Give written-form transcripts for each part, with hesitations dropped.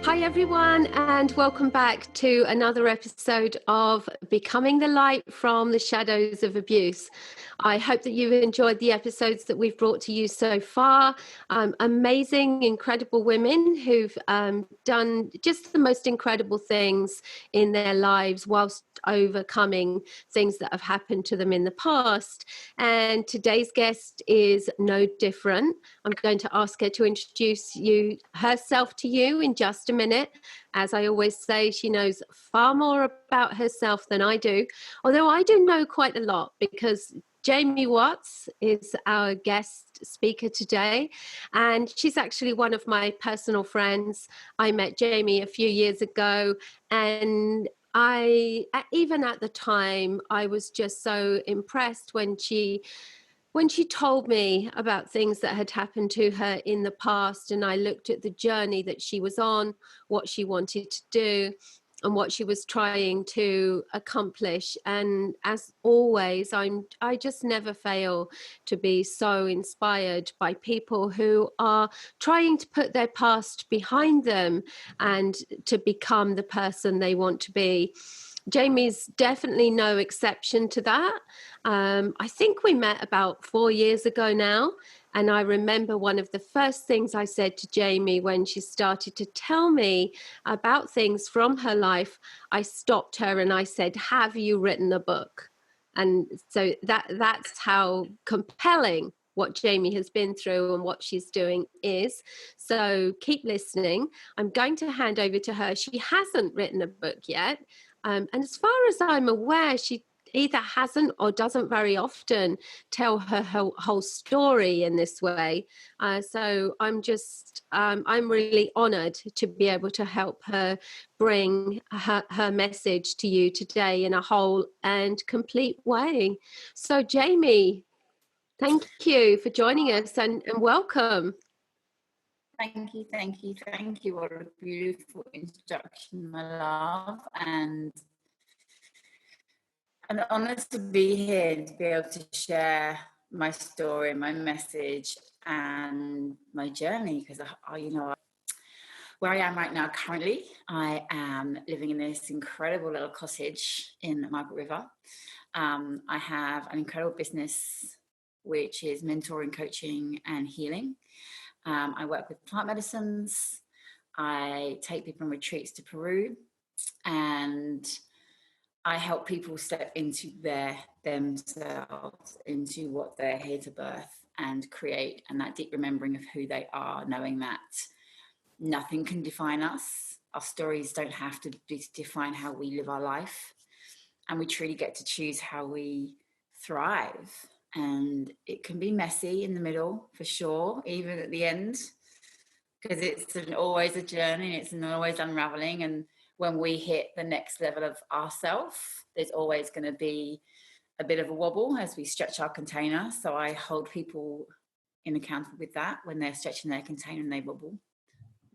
Hi everyone, and welcome back to another episode of Becoming the Light from the Shadows of Abuse. I hope that you've enjoyed the episodes that we've brought to you so far. Amazing, incredible women who've done just the most incredible things in their lives whilst overcoming things that have happened to them in the past. And today's guest is no different. I'm going to ask her to introduce herself to you in just a minute. As I always say, she knows far more about herself than I do, although I do know quite a lot, because Jaimee Watts is our guest speaker today, and she's actually one of my personal friends. I met Jaimee a few years ago, and even at the time, I was just so impressed when she told me about things that had happened to her in the past, and I looked at the journey that she was on, what she wanted to do, and what she was trying to accomplish. And as always, I just never fail to be so inspired by people who are trying to put their past behind them and to become the person they want to be. Jaimee's definitely no exception to that. I think we met about 4 years ago now. And I remember one of the first things I said to Jaimee when she started to tell me about things from her life, I stopped her and I said, "Have you written a book?" And so that's how compelling what Jaimee has been through and what she's doing is. So keep listening. I'm going to hand over to her. She hasn't written a book yet. And as far as I'm aware, she either hasn't or doesn't very often tell her whole story in this way. So I'm really honored to be able to help her bring her message to you today in a whole and complete way. So Jaimee, thank you for joining us and welcome. Thank you. What a beautiful introduction, my love. And I'm honoured to be here and to be able to share my story, my message, and my journey. Because where I am right now, currently, I am living in this incredible little cottage in Margaret River. I have an incredible business, which is mentoring, coaching, and healing. I work with plant medicines. I take people on retreats to Peru, and I help people step into themselves, into what they're here to birth and create, and that deep remembering of who they are, knowing that nothing can define us. Our stories don't have to define how we live our life, and we truly get to choose how we thrive. And it can be messy in the middle, for sure, even at the end, because it's always a journey and it's always unraveling. And when we hit the next level of ourselves, there's always going to be a bit of a wobble as we stretch our container. So I hold people in accountable with that when they're stretching their container and they wobble,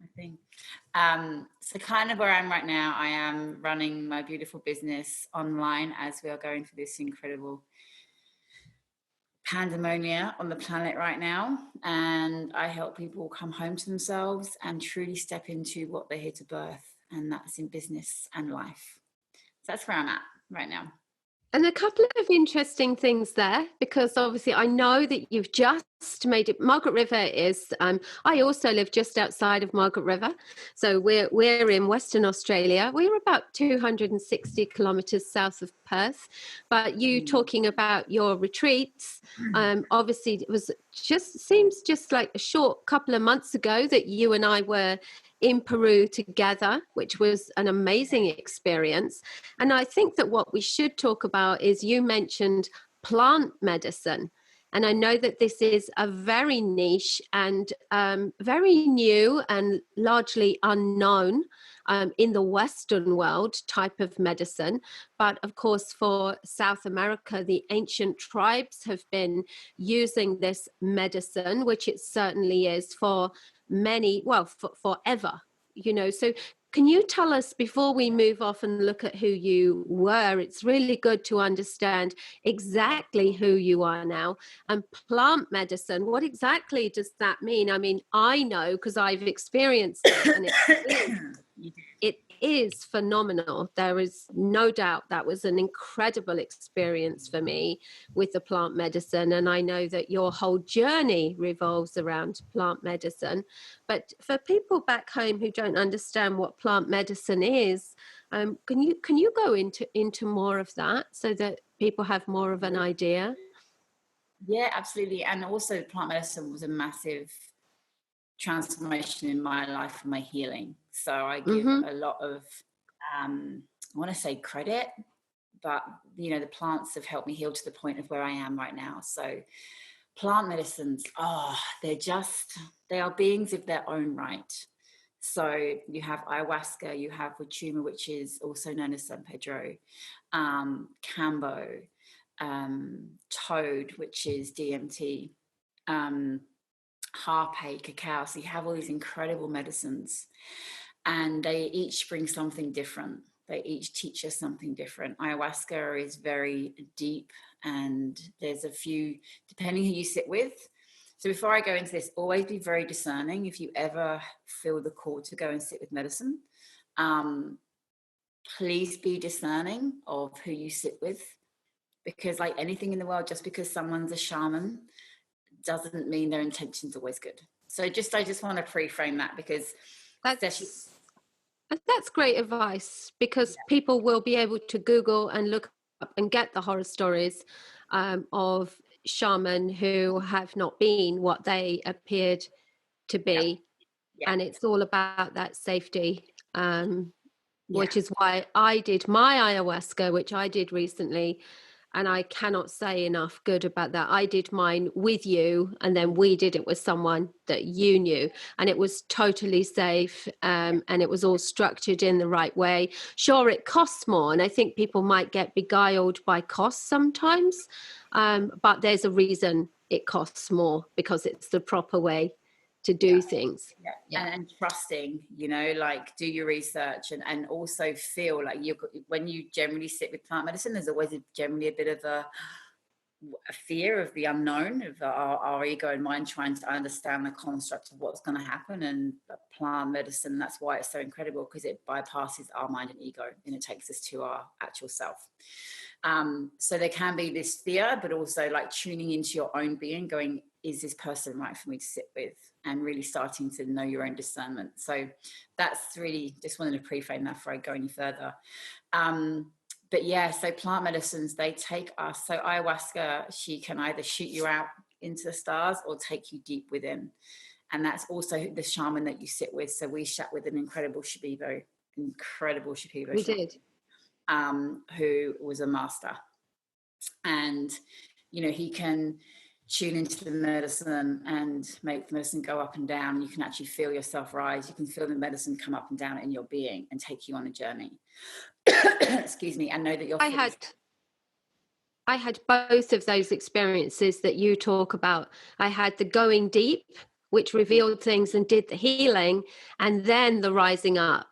I think. So kind of where I am right now, I am running my beautiful business online as we are going through this incredible pandemonium on the planet right now, and I help people come home to themselves and truly step into what they're here to birth, and that's in business and life. So that's where I'm at right now. And a couple of interesting things there, because obviously I know that you've just made it. Margaret River is, I also live just outside of Margaret River. So we're in Western Australia. We're about 260 kilometers south of Perth. But you talking about your retreats, obviously seems just like a short couple of months ago that you and I were in Peru together, which was an amazing experience. And I think that what we should talk about is, you mentioned plant medicine. And I know that this is a very niche and very new and largely unknown in the Western world type of medicine. But of course, for South America, the ancient tribes have been using this medicine, which it certainly is, for forever. So can you tell us, before we move off and look at who you were, it's really good to understand exactly who you are now. And plant medicine, what exactly does that mean? I mean, I know because I've experienced it, and it is phenomenal. There is no doubt that was an incredible experience for me with the plant medicine. And I know that your whole journey revolves around plant medicine. But for people back home who don't understand what plant medicine is, can you go into more of that so that people have more of an idea? Yeah, absolutely. And also plant medicine was a massive transformation in my life for my healing. So I give a lot of, I want to say credit, but the plants have helped me heal to the point of where I am right now. So plant medicines, they are beings of their own right. So you have ayahuasca, you have Wachuma, which is also known as San Pedro, Cambo, Toad, which is DMT, Harpe, cacao. So you have all these incredible medicines, and they each bring something different. They each teach us something different. Ayahuasca is very deep, and there's a few, depending who you sit with. So before I go into this, always be very discerning. If you ever feel the call to go and sit with medicine, please be discerning of who you sit with, because like anything in the world, just because someone's a shaman doesn't mean their intention's always good. So I just want to pre-frame that, because that's great advice, because people will be able to Google and look up and get the horror stories of shaman who have not been what they appeared to be. And it's all about that safety, which is why I did my ayahuasca, which I did recently. And I cannot say enough good about that. I did mine with you, and then we did it with someone that you knew, and it was totally safe, and it was all structured in the right way. Sure, it costs more, and I think people might get beguiled by costs sometimes, but there's a reason it costs more, because it's the proper way to do things. And trusting, like do your research, and also feel like when you generally sit with plant medicine, there's always generally a bit of a fear of the unknown, of our ego and mind trying to understand the construct of what's going to happen. And plant medicine, that's why it's so incredible, because it bypasses our mind and ego, and it takes us to our actual self. So there can be this fear, but also like tuning into your own being, going, is this person right for me to sit with? And really starting to know your own discernment. So that's really, just wanted to pre-frame that before I go any further. But yeah, so plant medicines, they take us. So ayahuasca, she can either shoot you out into the stars or take you deep within. And that's also the shaman that you sit with. So we sat with an incredible Shipibo We shaman, did. Who was a master. And, he can tune into the medicine and make the medicine go up and down. You can actually feel yourself rise. You can feel the medicine come up and down in your being and take you on a journey. Excuse me. And know that you're I had both of those experiences that you talk about. I had the going deep, which revealed things and did the healing, and then the rising up.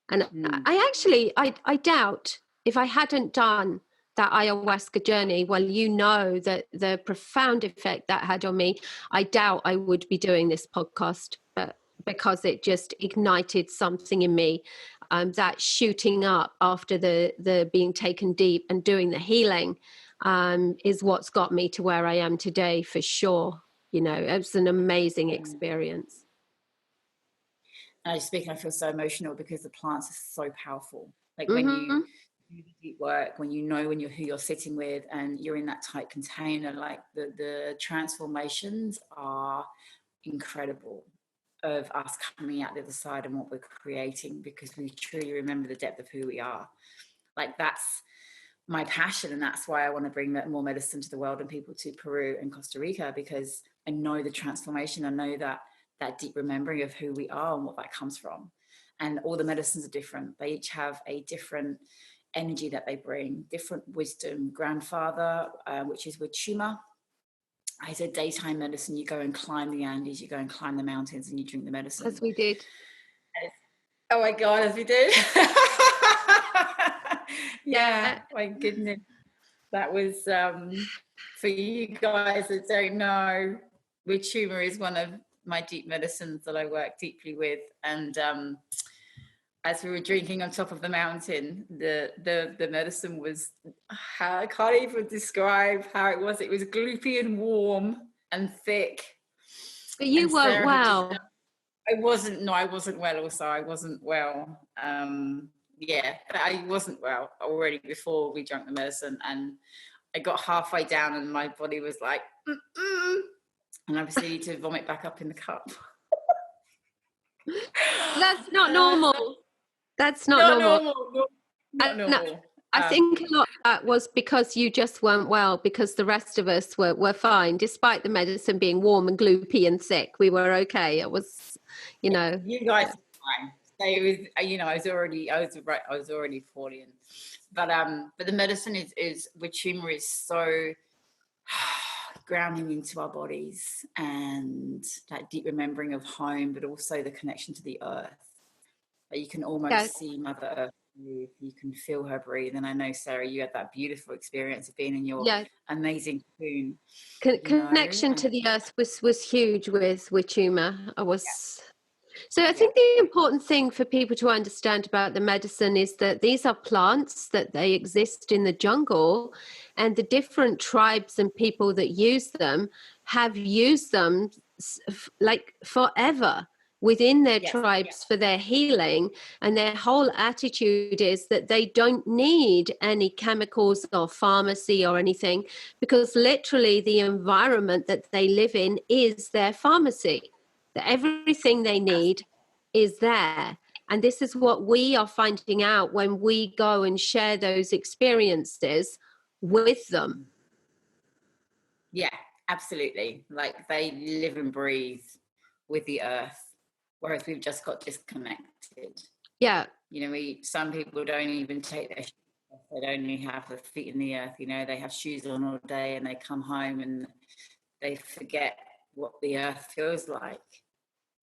And I doubt, if I hadn't done that ayahuasca journey, well, that the profound effect that had on me, I doubt I would be doing this podcast, but because it just ignited something in me, that shooting up after the being taken deep and doing the healing is what's got me to where I am today, for sure. It was an amazing experience. I feel so emotional, because the plants are so powerful. Like when you do the deep work, when when you're who you're sitting with, and you're in that tight container, like the transformations are incredible, of us coming out the other side and what we're creating, because we truly remember the depth of who we are. Like that's my passion, and that's why I want to bring more medicine to the world and people to Peru and Costa Rica, because I know the transformation. I know that deep remembering of who we are and what that comes from. And all the medicines are different. They each have a different energy that they bring, different wisdom. Grandfather, which is Wachuma, is a daytime medicine. You go and climb the Andes, you go and climb the mountains, and you drink the medicine. As we did. Oh my God, as we did. Yeah, Yeah. my goodness. That was, for you guys that don't know, with tumor is one of my deep medicines that I work deeply with. And as we were drinking on top of the mountain, the medicine was, how I can't even describe how it was. It was gloopy and warm and thick. But you And weren't Sarah had just, well. I wasn't well also. I wasn't well. Yeah, but I wasn't well already before we drank the medicine. And I got halfway down and my body was like, mm-mm. And I proceeded to vomit back up in the cup. That's not normal. That's not Not normal. normal. Not And normal. I think a lot of that was because you just weren't well, because the rest of us were fine, despite the medicine being warm and gloopy and thick. We were okay. It was, you know. You guys are fine. So it was, I was already falling. But the medicine is with tumor is so grounding into our bodies, and that deep remembering of home, but also the connection to the earth. Like, you can almost see Mother Earth breathe. You can feel her breathe. And I know, Sarah, you had that beautiful experience of being in your amazing cocoon. Connection to the earth was huge with tumor. So I think the important thing for people to understand about the medicine is that these are plants, that they exist in the jungle, and the different tribes and people that use them have used them like forever within their tribes for their healing. And their whole attitude is that they don't need any chemicals or pharmacy or anything, because literally the environment that they live in is their pharmacy. That everything they need is there. And this is what we are finding out when we go and share those experiences with them. Yeah, absolutely. Like, they live and breathe with the earth, whereas we've just got disconnected. Yeah. Some people don't even take their shoes off. They only have their feet in the earth. They have shoes on all day and they come home and they forget what the earth feels like.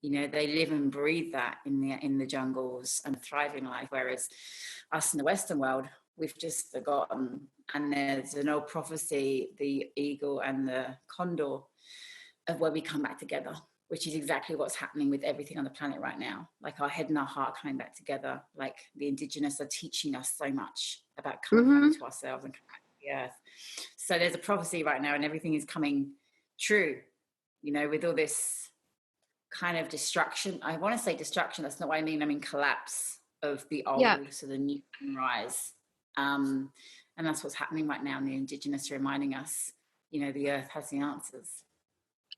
They live and breathe that in the jungles and thriving life, whereas us in the Western world, we've just forgotten. And there's an old prophecy, the eagle and the condor, of where we come back together, which is exactly what's happening with everything on the planet right now. Like, our head and our heart coming back together. Like, the indigenous are teaching us so much about coming home to ourselves and coming back to the earth. So there's a prophecy right now, and everything is coming true, with all this kind of destruction. I want to say destruction. That's not what I mean. I mean collapse of the old, so the new can rise. And that's what's happening right now. And the indigenous are reminding us, the earth has the answers.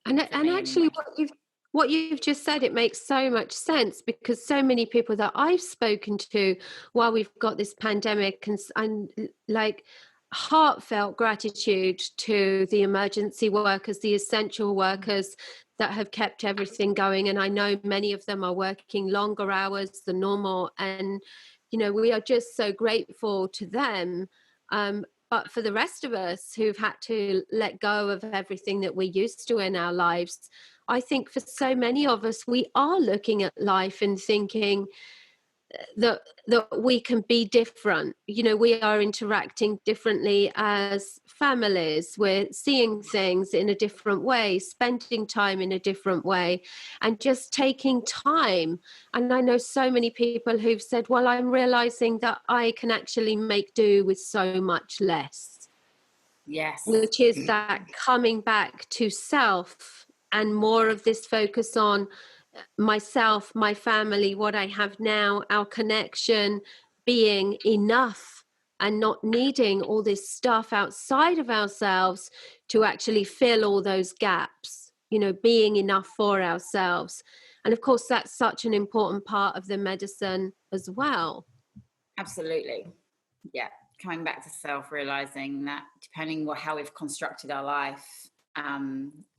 And actually, what you've just said, it makes so much sense, because so many people that I've spoken to while we've got this pandemic, and like heartfelt gratitude to the emergency workers, the essential workers that have kept everything going. And I know many of them are working longer hours than normal. And, we are just so grateful to them. But for the rest of us who've had to let go of everything that we're used to in our lives, I think for so many of us, we are looking at life and thinking that we can be different. We are interacting differently as families. We're seeing things in a different way, spending time in a different way, and just taking time. And I know so many people who've said, well, I'm realizing that I can actually make do with so much less. Yes. Which is that coming back to self, and more of this focus on myself, my family, what I have now, our connection, being enough, and not needing all this stuff outside of ourselves to actually fill all those gaps, being enough for ourselves. And of course, that's such an important part of the medicine as well. Absolutely. Yeah. Coming back to self, realizing that depending on how we've constructed our life,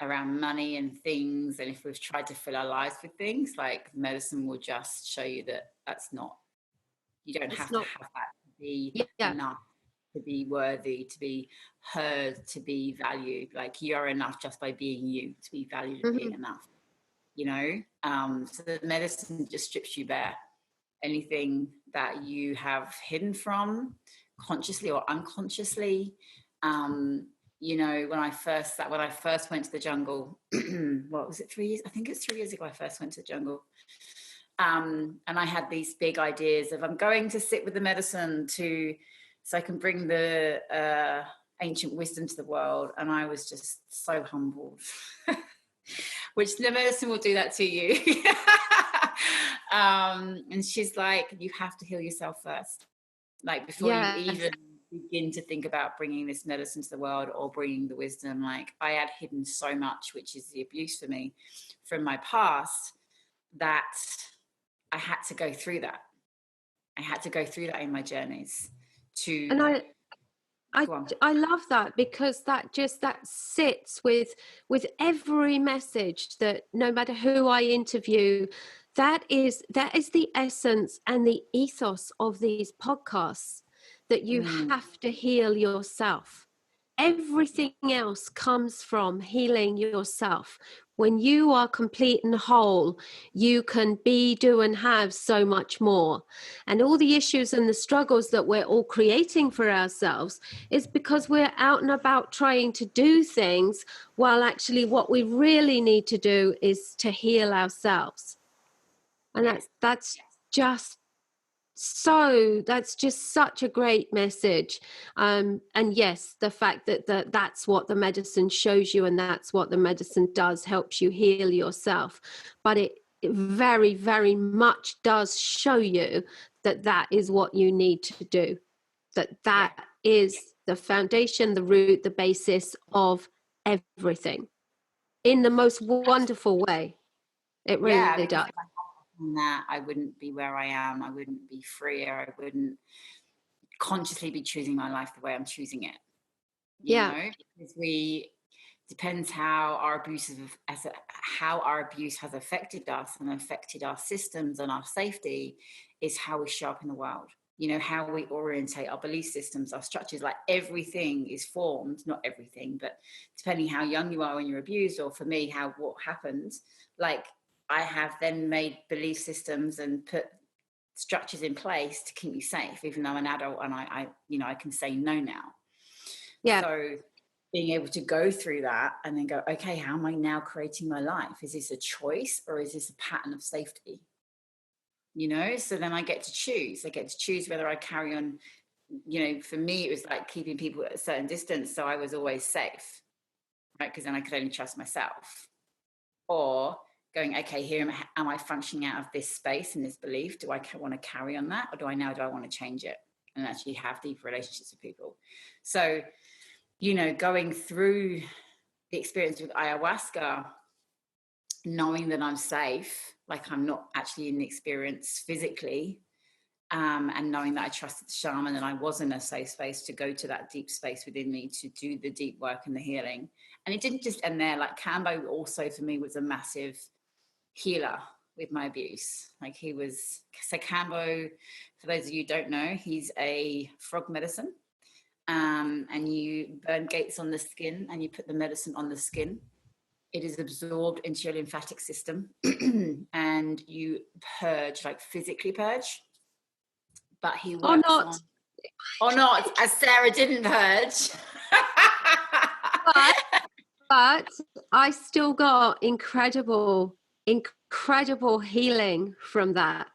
around money and things, and if we've tried to fill our lives with things, like, medicine will just show you that that's not, you don't have to have that to be enough, to be worthy, to be heard, to be valued. Like, you're enough just by being you, to be valued and being enough, so the medicine just strips you bare anything that you have hidden from, consciously or unconsciously. You know, when I first went to the jungle, what was it, 3 years? I think it's 3 years ago I first went to the jungle. And I had these big ideas of, I'm going to sit with the medicine so I can bring the ancient wisdom to the world. And I was just so humbled, which the medicine will do that to you. And she's like, you have to heal yourself first. Like, before you even begin to think about bringing this medicine to the world or bringing the wisdom. Like, I had hidden so much, which is the abuse for me from my past, that I had to go through that. I had to go through that in my journeys to. And I love that, because that sits with every message that, no matter who I interview, that is the essence and the ethos of these podcasts, that you have to heal yourself. Everything else comes from healing yourself. When you are complete and whole, you can be, do, and have so much more. And all the issues and the struggles that we're all creating for ourselves is because we're out and about trying to do things, while actually what we really need to do is to heal ourselves. And that's just such a great message. And yes, the fact that that's what the medicine shows you, and that's what the medicine does, helps you heal yourself. But it very, very much does show you that is what you need to do, that is the foundation, the root, the basis of everything, in the most wonderful way. It really does. That I wouldn't be where I am. I wouldn't be freer. I wouldn't consciously be choosing my life the way I'm choosing it. You know, because depends how our abuse has affected us and affected our systems and our safety, is how we show up in the world. You know, how we orientate our belief systems, our structures. Like, everything is formed, not everything, but depending how young you are when you're abused, or for me, what happened, like, I have then made belief systems and put structures in place to keep me safe, even though I'm an adult and I can say no now. Yeah. So being able to go through that and then go, okay, how am I now creating my life? Is this a choice, or is this a pattern of safety? You know, so then I get to choose. I get to choose whether I carry on. You know, for me, it was like keeping people at a certain distance, so I was always safe, right? Because then I could only trust myself. Or going, okay, here am I functioning out of this space and this belief? Do I want to carry on that, or do I want to change it and actually have deep relationships with people? So, you know, going through the experience with ayahuasca, knowing that I'm safe, like I'm not actually in the experience physically, and knowing that I trusted the shaman and I was in a safe space to go to that deep space within me to do the deep work and the healing. And it didn't just end there. Like, Kambo also for me was a massive healer with my abuse. Like, Kambo, for those of you who don't know, he's a frog medicine, and you burn gates on the skin and you put the medicine on the skin. It is absorbed into your lymphatic system and you purge, like physically purge. But he works or not, as Sarah didn't purge. but I still got incredible healing from that.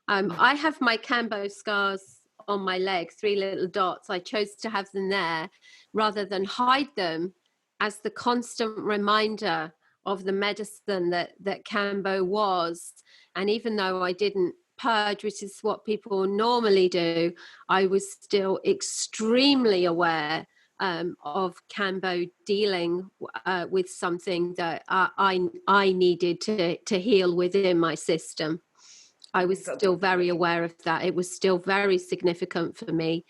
I have my Kambo scars on my leg, 3 little dots. I chose to have them there rather than hide them, as the constant reminder of the medicine that Kambo was. And even though I didn't purge, which is what people normally do, I was still extremely aware of Kambo dealing with something that I needed to heal within my system. I was still very aware of that. It was still very significant for me.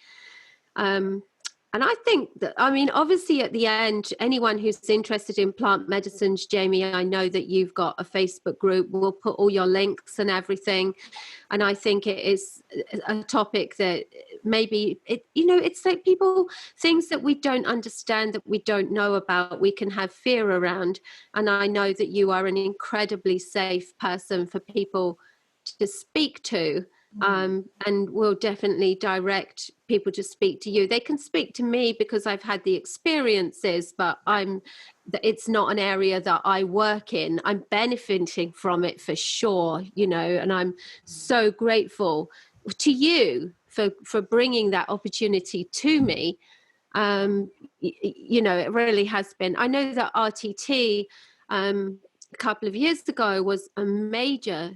And I think that, I mean, obviously at the end, anyone who's interested in plant medicines, Jaimee, I know that you've got a Facebook group. We'll put all your links and everything. And I think it is a topic that maybe, it's like things that we don't understand, that we don't know about, we can have fear around. And I know that you are an incredibly safe person for people to speak to And will definitely direct people to speak to you. They can speak to me because I've had the experiences, but it's not an area that I work in. I'm benefiting from it for sure, and I'm so grateful to you for bringing that opportunity to me. It really has been. I know that RTT a couple of years ago was a major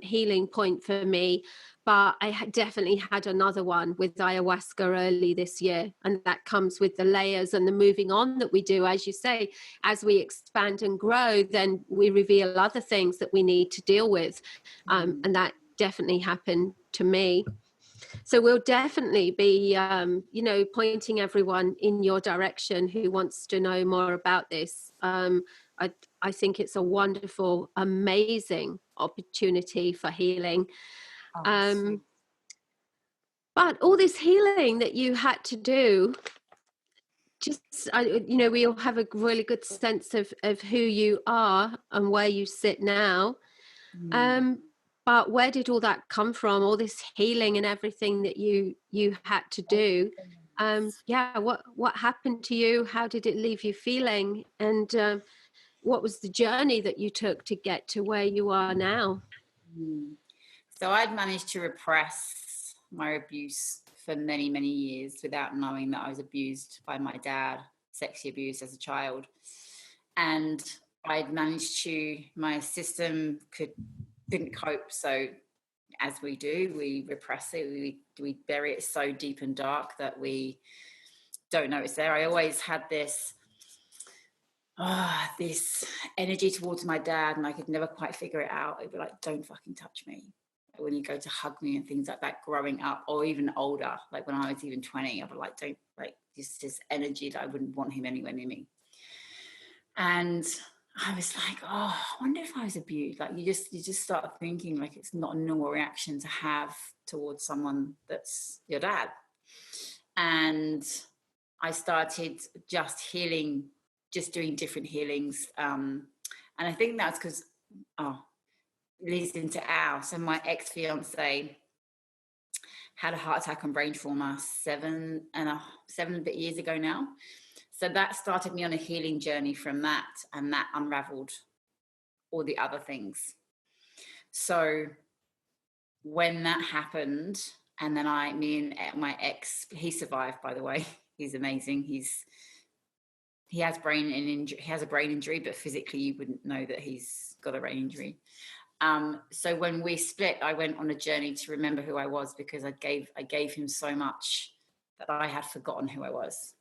healing point for me, but I definitely had another one with ayahuasca early this year, and that comes with the layers and the moving on that we do. As you say, as we expand and grow, then we reveal other things that we need to deal with, and that definitely happened to me. So we'll definitely be pointing everyone in your direction who wants to know more about this. I think it's a wonderful, amazing opportunity for healing. But all this healing that you had to do, we all have a really good sense of who you are and where you sit now. But where did all that come from? All this healing and everything that you had to do? What happened to you? How did it leave you feeling? And what was the journey that you took to get to where you are now? So I'd managed to repress my abuse for many, many years without knowing that I was abused by my dad, sexually abused as a child. And I'd managed to, my system didn't cope. So as we do, we repress it. We bury it so deep and dark that we don't know it's there. I always had this energy towards my dad, and I could never quite figure it out. It'd be like, don't fucking touch me. When you go to hug me and things like that, growing up or even older, like when I was even 20, I'd be like, don't, like, this energy that I wouldn't want him anywhere near me. And I was like, oh, I wonder if I was abused. Like you just start thinking like it's not a normal reaction to have towards someone that's your dad. And I started just healing, just doing different healings. And I think that's because, leads into so my ex-fiance had a heart attack and brain trauma 7 bit years ago now. So that started me on a healing journey from that, and that unraveled all the other things. So when that happened, and then me and my ex, he survived, by the way. He's amazing. He has a brain injury, but physically you wouldn't know that he's got a brain injury. So when we split, I went on a journey to remember who I was, because I gave him so much that I had forgotten who I was.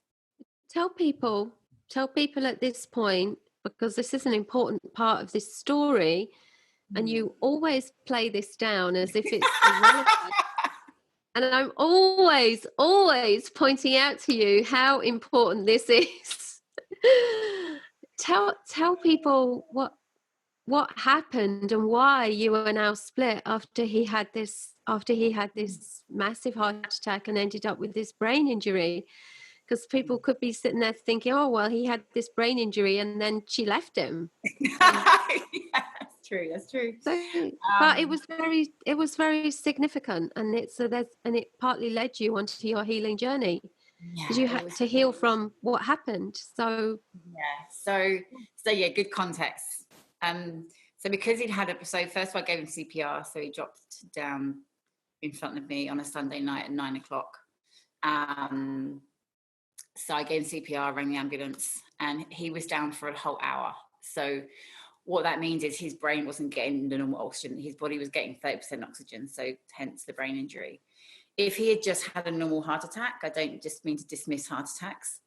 Tell people at this point, because this is an important part of this story, and you always play this down as if it's irrelevant. And I'm always pointing out to you how important this is. Tell people what happened and why you are now split after he had this massive heart attack and ended up with this brain injury. Because people could be sitting there thinking, oh, well, he had this brain injury and then she left him. Yeah, that's true. So, but it was very significant, and it partly led you onto your healing journey, because you had to heal from what happened. So yeah, good context. So because he'd had so first of all, I gave him CPR, so he dropped down in front of me on a Sunday night at 9:00. So I gave him CPR, rang the ambulance, and he was down for a whole hour. So what that means is his brain wasn't getting the normal oxygen. His body was getting 30% oxygen, so hence the brain injury. If he had just had a normal heart attack, I don't just mean to dismiss heart attacks,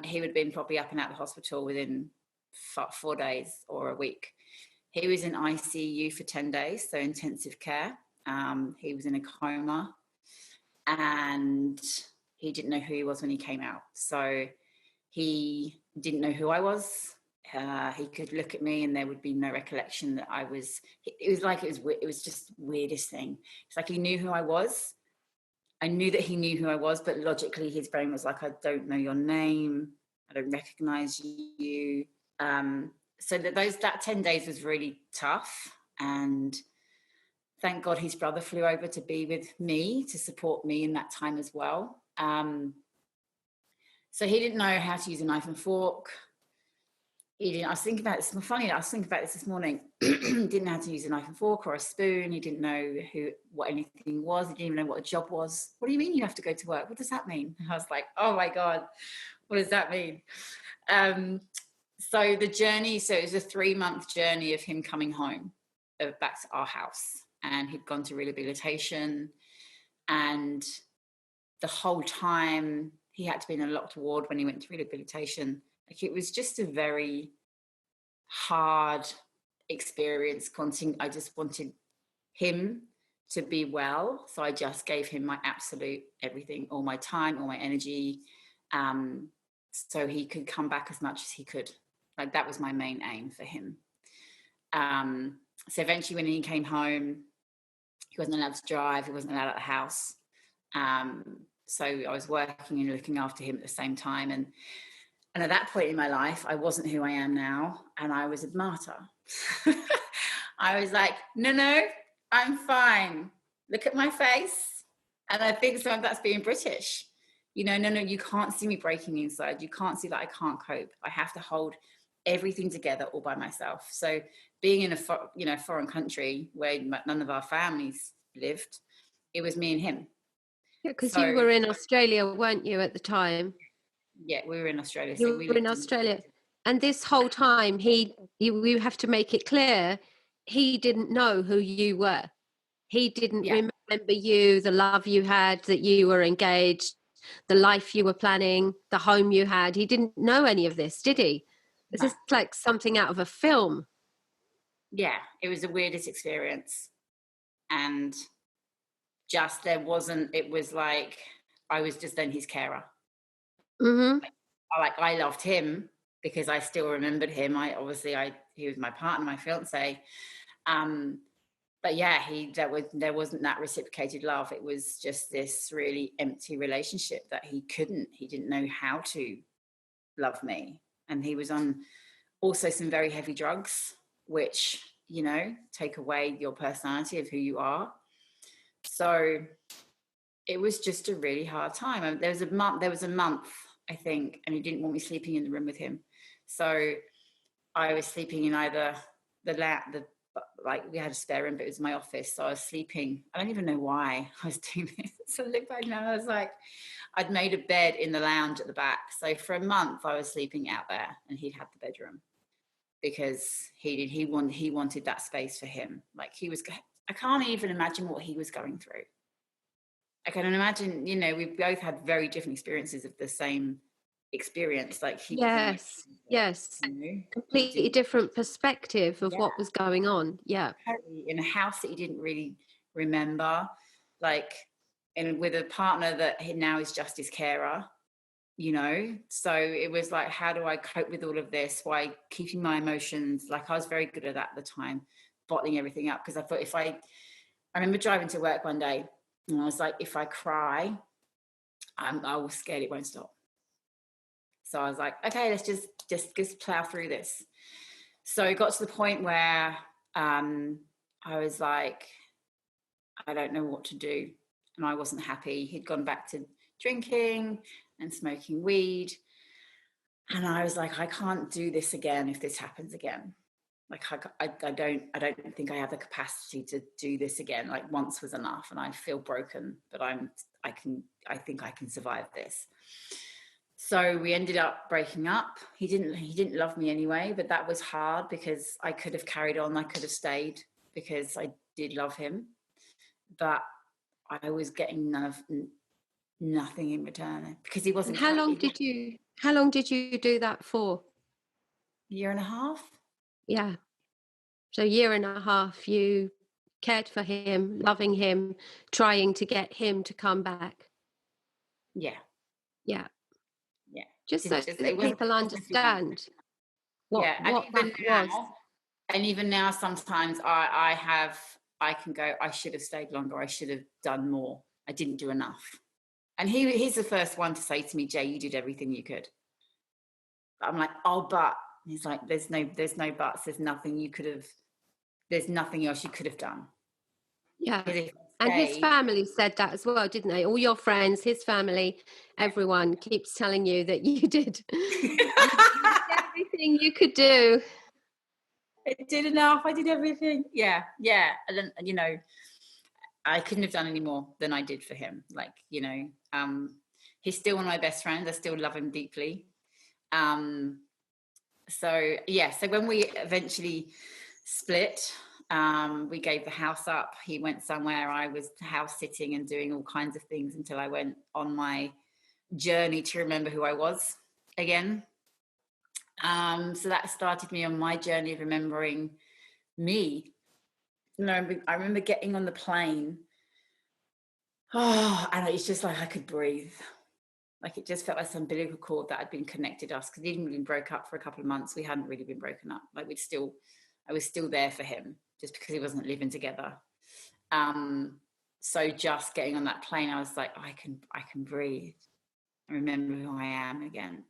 he would have been probably up and out of the hospital within 4 days or a week. He was in ICU for 10 days, so intensive care. He was in a coma, and he didn't know who he was when he came out. So he didn't know who I was. He could look at me and there would be no recollection that I was. It was just the weirdest thing. It's like he knew who I was. I knew that he knew who I was, but logically his brain was like, I don't know your name. I don't recognize you. So that 10 days was really tough. And thank God his brother flew over to be with me, to support me in that time as well. So he didn't know how to use a knife and fork. He didn't. I was thinking about this. Funny, I was thinking about this morning. Didn't know how to use a knife and fork or a spoon. He didn't know what anything was. He didn't even know what a job was. What do you mean you have to go to work? What does that mean? And I was like, oh my God, what does that mean? So the journey. So it was a 3-month journey of him coming home, back to our house, and he'd gone to rehabilitation, and the whole time he had to be in a locked ward when he went to rehabilitation. Like, it was just a very hard experience. I just wanted him to be well, so I just gave him my absolute everything, all my time, all my energy, so he could come back as much as he could. Like, that was my main aim for him. So eventually when he came home, he wasn't allowed to drive, he wasn't allowed out of the house. So I was working and looking after him at the same time. And at that point in my life, I wasn't who I am now, and I was a martyr. I was like, no, I'm fine. Look at my face. And I think some of that's being British. No, you can't see me breaking inside. You can't see that I can't cope. I have to hold everything together all by myself. So being in a foreign country where none of our families lived, it was me and him. Yeah, because you were in Australia, weren't you, at the time? Yeah, we were in Australia. You were in Australia. And this whole time, you have to make it clear, he didn't know who you were. He didn't remember you, the love you had, that you were engaged, the life you were planning, the home you had. He didn't know any of this, did he? This is like something out of a film. Yeah, it was the weirdest experience. And it was like, I was just then his carer. Mm-hmm. I loved him because I still remembered him. He was my partner, my fiance. But yeah, there wasn't that reciprocated love. It was just this really empty relationship that he didn't know how to love me. And he was on also some very heavy drugs, which, take away your personality of who you are. So it was just a really hard time. There was a month, I think, and he didn't want me sleeping in the room with him. So I was sleeping in either like, we had a spare room, but it was my office. So I was sleeping. I don't even know why I was doing this. So I look back now, I was like, I'd made a bed in the lounge at the back. So for a month I was sleeping out there, and he'd had the bedroom because he wanted that space for him. Like, I can't even imagine what he was going through. I can imagine, we both had very different experiences of the same experience. Like, yes, completely different perspective of what was going on. Yeah, in a house that he didn't really remember, like, and with a partner that now is just his carer. So it was like, how do I cope with all of this while keeping my emotions? Like, I was very good at that at the time, bottling everything up, because I thought I remember driving to work one day, and I was like, if I cry, I was scared it won't stop. So I was like, okay, let's just plow through this. So it got to the point where I was like, I don't know what to do. And I wasn't happy. He'd gone back to drinking and smoking weed. And I was like, I can't do this again if this happens again. Like, I don't think I have the capacity to do this again. Like, once was enough, and I feel broken, but I think I can survive this. So we ended up breaking up. He didn't love me anyway, but that was hard because I could have carried on. I could have stayed because I did love him, but I was getting nothing in return because he wasn't. How long did you do that for? A year and a half. Yeah. So a year and a half, you cared for him, loving him, trying to get him to come back. Yeah. Yeah. Yeah. Just so that people understand what that was. And even now, sometimes I can go, I should have stayed longer. I should have done more. I didn't do enough. And he's the first one to say to me, Jay, you did everything you could. But I'm like, oh, but he's like, there's no buts. There's nothing else you could have done. Yeah. Because if And I his stayed, family said that as well, didn't they? All your friends, his family, everyone keeps telling you that you did. You did everything you could do. I did enough. I did everything. Yeah, yeah. And then, you know, I couldn't have done any more than I did for him. Like, you know, he's still one of my best friends. I still love him deeply. So yeah, so when we eventually split, we gave the house up. He went somewhere. I was house sitting and doing all kinds of things until I went on my journey to remember who I was again. So that started me on my journey of remembering me. You know, I remember getting on the plane. Oh, and it's just like I could breathe. Like it just felt like some umbilical cord that had been connected us, because even when we broke up for a couple of months, we hadn't really been broken up. Like I was still there for him just because he wasn't living together. So just getting on that plane, I was like, I can breathe. I remember who I am again.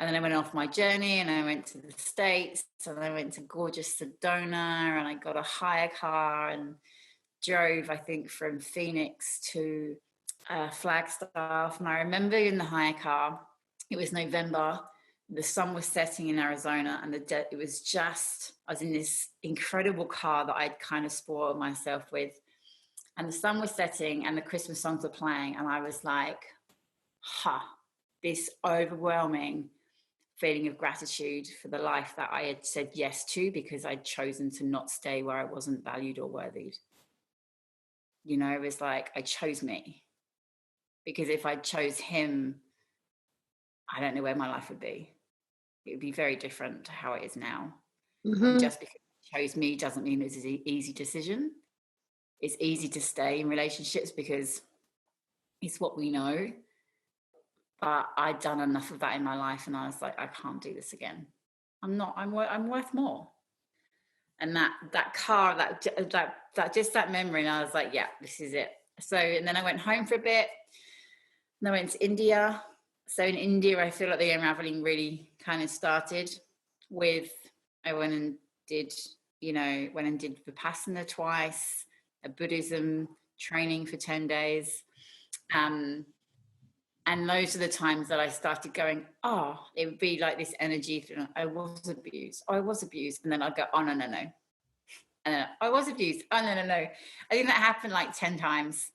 And then I went off my journey and I went to the States and I went to gorgeous Sedona and I got a hire car and drove, I think, from Phoenix to Flagstaff. And I remember in the hire car, it was November, the sun was setting in Arizona, and it was just, I was in this incredible car that I'd kind of spoiled myself with. And the sun was setting and the Christmas songs were playing. And I was like, this overwhelming feeling of gratitude for the life that I had said yes to, because I'd chosen to not stay where I wasn't valued or worthy. You know, it was like I chose me, because if I chose him, I don't know where my life would be. It would be very different to how it is now. And Mm-hmm. just because he chose me doesn't mean it's an easy decision. It's easy to stay in relationships because it's what we know. But I'd done enough of that in my life, and I was like, I can't do this again. I'm worth more. And that car, that just that memory, and I was like, yeah, this is it. So, and then I went home for a bit, and I went to India. So in India, I feel like the unraveling really kind of started with, I went and did Vipassana twice, a Buddhism training for 10 days. And those are the times that I started going, it would be like this energy. I was abused. I was abused. And then I'd go, oh, no, no, no. And then I was abused. Oh, no, no, no. I think that happened like 10 times.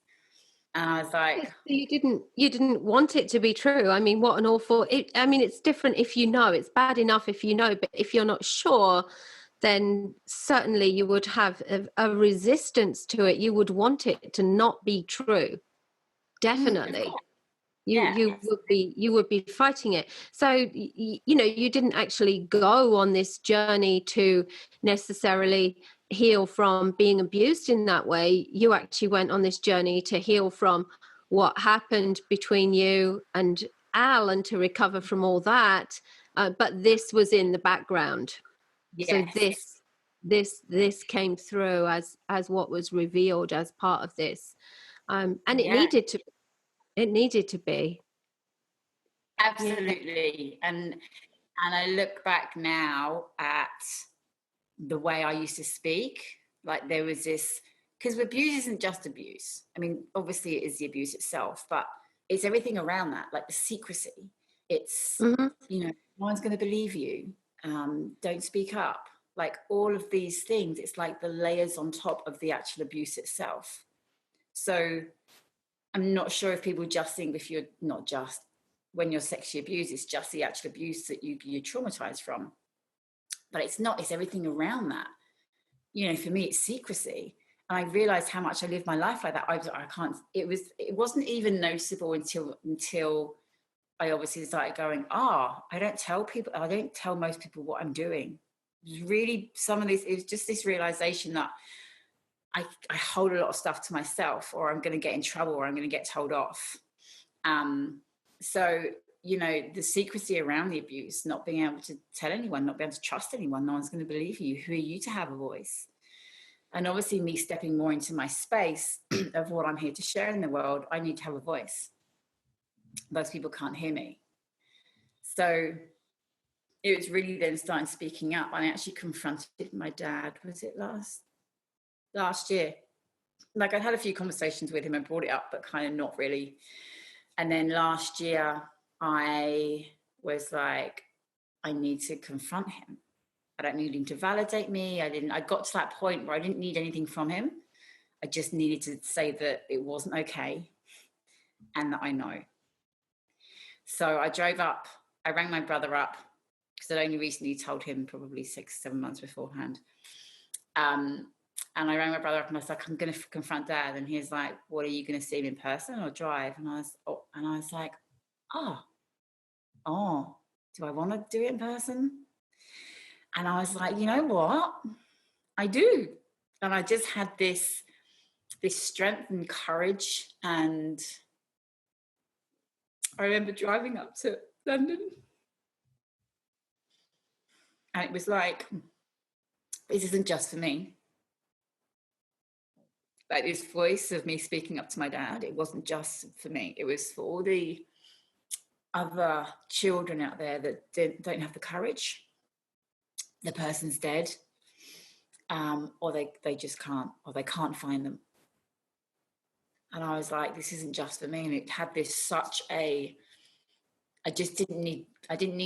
And I was like, You didn't want it to be true. I mean, what an awful I mean, it's different if you know. It's bad enough if you know, but if you're not sure, then certainly you would have a resistance to it. You would want it to not be true. of Definitely. course. You Yeah. you would be fighting it. So you know, you didn't actually go on this journey to necessarily heal from being abused in that way. You actually went on this journey to heal from what happened between you and Al, and to recover from all that. But this was in the background. So Yes. this came through as what was revealed as part of this. And it Yeah. needed to be. Yeah. Absolutely. And I look back now at the way I used to speak. Like there was this, because abuse isn't just abuse. I mean, obviously it is the abuse itself, but it's everything around that, like the secrecy. It's, Mm-hmm. no one's going to believe you. Don't speak up. Like all of these things, it's like the layers on top of the actual abuse itself. So I'm not sure if people just think, if you're not just, when you're sexually abused, it's just the actual abuse that you're traumatized from. But it's not, it's everything around that. You know, for me, it's secrecy. And I realized how much I lived my life like that. I can't, it wasn't even noticeable until I obviously started going, I don't tell most people what I'm doing. It was really, some of this, it was just this realization that I hold a lot of stuff to myself, or I'm going to get in trouble, or I'm going to get told off. So, you know, the secrecy around the abuse, not being able to tell anyone, not being able to trust anyone, no one's going to believe you. Who are you to have a voice? And obviously me stepping more into my space of what I'm here to share in the world, I need to have a voice. Most people can't hear me. So it was really then starting speaking up. I actually confronted my dad, was it last year? like I'd had a few conversations with him and brought it up, but kind of not really. And then last year I was like, I need to confront him. I don't need him to validate me. I got to that point where I didn't need anything from him. I just needed to say that it wasn't okay and that I know. So I drove up, I rang my brother up because I'd only recently told him, probably 6-7 months beforehand. And I rang my brother up and I was like, I'm going to confront Dad. And he's like, what, are you going to see him in person or drive? And I was like, oh, do I want to do it in person? And I was like, you know what? I do. And I just had this strength and courage. And I remember driving up to London. And it was like, this isn't just for me. Like this voice of me speaking up to my dad, it wasn't just for me. It was for all the other children out there that don't have the courage. The person's dead, or they just can't, or they can't find them. And I was like, this isn't just for me. And it had this I didn't need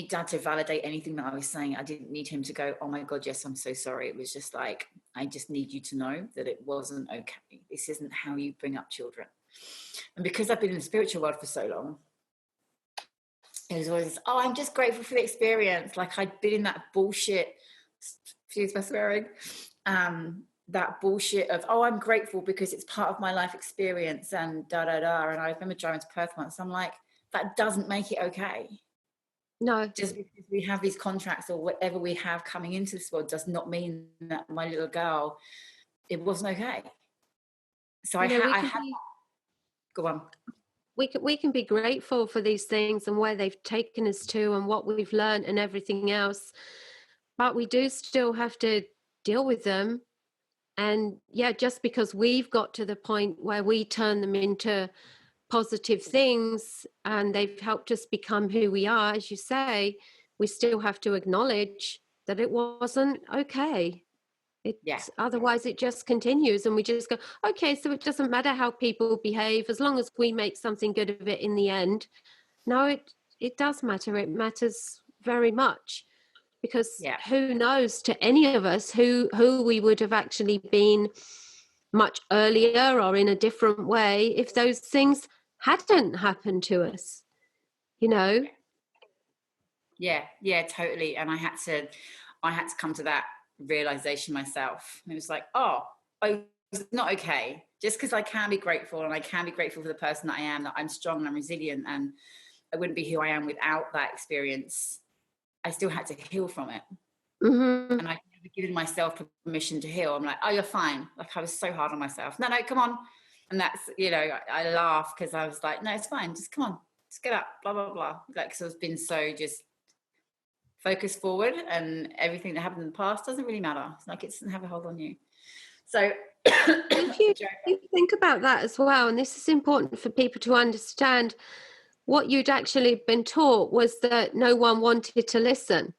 Dad to validate anything that I was saying. I didn't need him to go, oh my God, yes, I'm so sorry. It was just like, I just need you to know that it wasn't okay. This isn't how you bring up children. And because I've been in the spiritual world for so long, it was always, oh, I'm just grateful for the experience. Like I'd been in that bullshit, excuse my swearing, that bullshit of, oh, I'm grateful because it's part of my life experience and da-da-da. And I remember driving to Perth once, I'm like, that doesn't make it okay. No. Just because we have these contracts or whatever we have coming into this world does not mean that my little girl, it wasn't okay. So I had go on. We can be grateful for these things and where they've taken us to and what we've learned and everything else. But we do still have to deal with them. And yeah, just because we've got to the point where we turn them into positive things and they've helped us become who we are, as you say, we still have to acknowledge that it wasn't okay. Otherwise it just continues and we just go, okay, so it doesn't matter how people behave as long as we make something good of it in the end. No, it does matter. It matters very much, because who knows, to any of us, who we would have actually been much earlier or in a different way if those things hadn't happened to us, Yeah, totally. And I had to come to that realization myself. It was like, oh, it's not okay. Just because I can be grateful and I can be grateful for the person that I am, that I'm strong and I'm resilient and I wouldn't be who I am without that experience. I still had to heal from it. Mm-hmm. And I never given myself permission to heal. I'm like, oh, you're fine. Like I was so hard on myself. No, come on. And that's, I laugh because I was like, no, it's fine. Just come on, just get up, blah, blah, blah. Like, so I've been so just focus forward and everything that happened in the past doesn't really matter. It's like it doesn't have a hold on you. So if you think about that as well, and this is important for people to understand, what you'd actually been taught was that no one wanted to listen.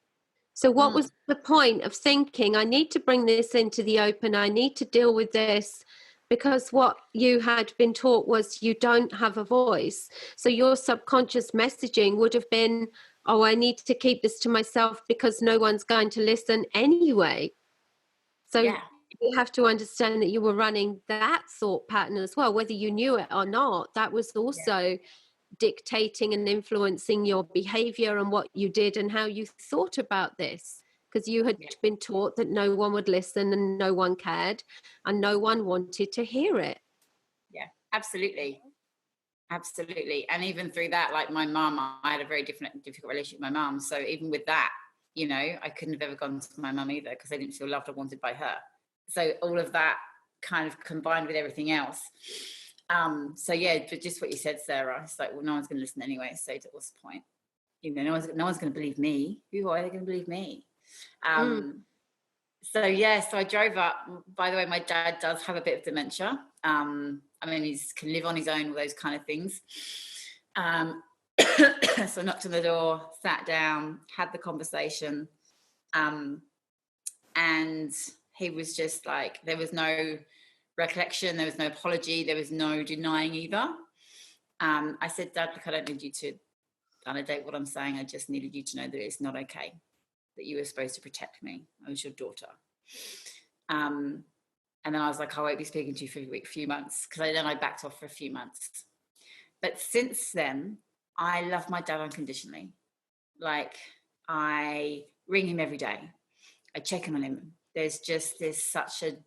So what was the point of thinking, I need to bring this into the open, I need to deal with this? Because what you had been taught was you don't have a voice. So your subconscious messaging would have been, oh, I need to keep this to myself because no one's going to listen anyway. So you have to understand that you were running that thought pattern as well, whether you knew it or not. That was also dictating and influencing your behavior and what you did and how you thought about this, because you had been taught that no one would listen and no one cared and no one wanted to hear it. Yeah, absolutely. And even through that, like my mum, I had a very difficult relationship with my mum. So even with that, I couldn't have ever gone to my mum either because I didn't feel loved or wanted by her. So all of that kind of combined with everything else. But just what you said, Sarah, it's like, well, no one's going to listen anyway. So what's the point? No one's going to believe me. Who are they going to believe me? So I drove up. By the way, my dad does have a bit of dementia. He can live on his own, all those kind of things. So I knocked on the door, sat down, had the conversation. And he was just like, there was no recollection. There was no apology. There was no denying either. I said, Dad, look, I don't need you to validate what I'm saying. I just needed you to know that it's not okay, that you were supposed to protect me. I was your daughter. And then I was like, I won't be speaking to you for a few months, because then I backed off for a few months. But since then, I love my dad unconditionally. Like, I ring him every day. I check in on him. There's such a,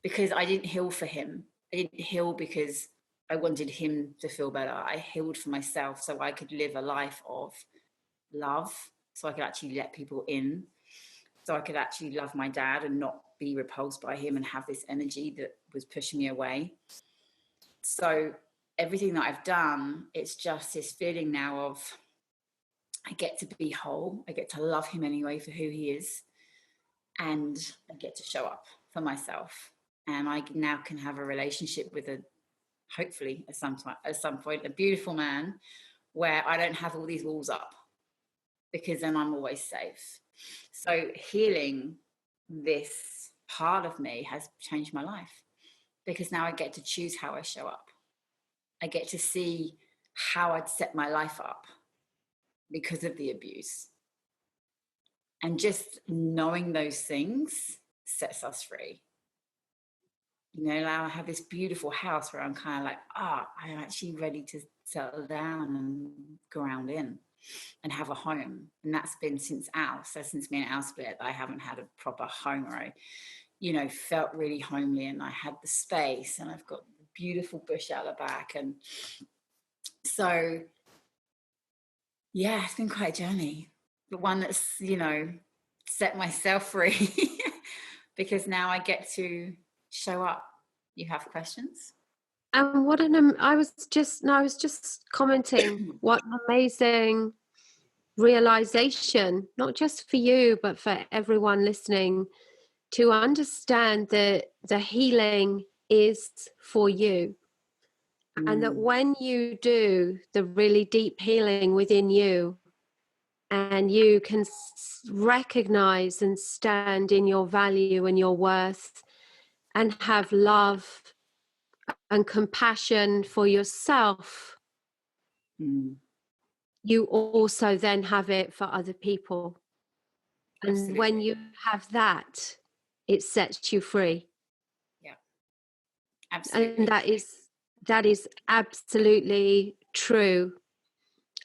because I didn't heal for him. I didn't heal because I wanted him to feel better. I healed for myself so I could live a life of love, so I could actually let people in, so I could actually love my dad and not be repulsed by him and have this energy that was pushing me away. So everything that I've done, it's just this feeling now of, I get to be whole. I get to love him anyway for who he is. And I get to show up for myself. And I now can have a relationship with hopefully at some point, a beautiful man, where I don't have all these walls up, because then I'm always safe. So healing this part of me has changed my life, because now I get to choose how I show up. I get to see how I'd set my life up because of the abuse. And just knowing those things sets us free. You know, now I have this beautiful house where I'm kind of like, I'm actually ready to settle down and ground in and have a home. And that's been since Al. So since me and Al split, I haven't had a proper home where I, you know, felt really homely, and I had the space, and I've got the beautiful bush out the back. And so, yeah, it's been quite a journey. The one that's, you know, set myself free because now I get to show up. You have questions? And I was just commenting what an amazing realization, not just for you, but for everyone listening, to understand that the healing is for you. And that when you do the really deep healing within you, and you can recognize and stand in your value and your worth, and have love and compassion for yourself, you also then have it for other people. And absolutely. When you have that, it sets you free. Yeah, absolutely. And that is absolutely true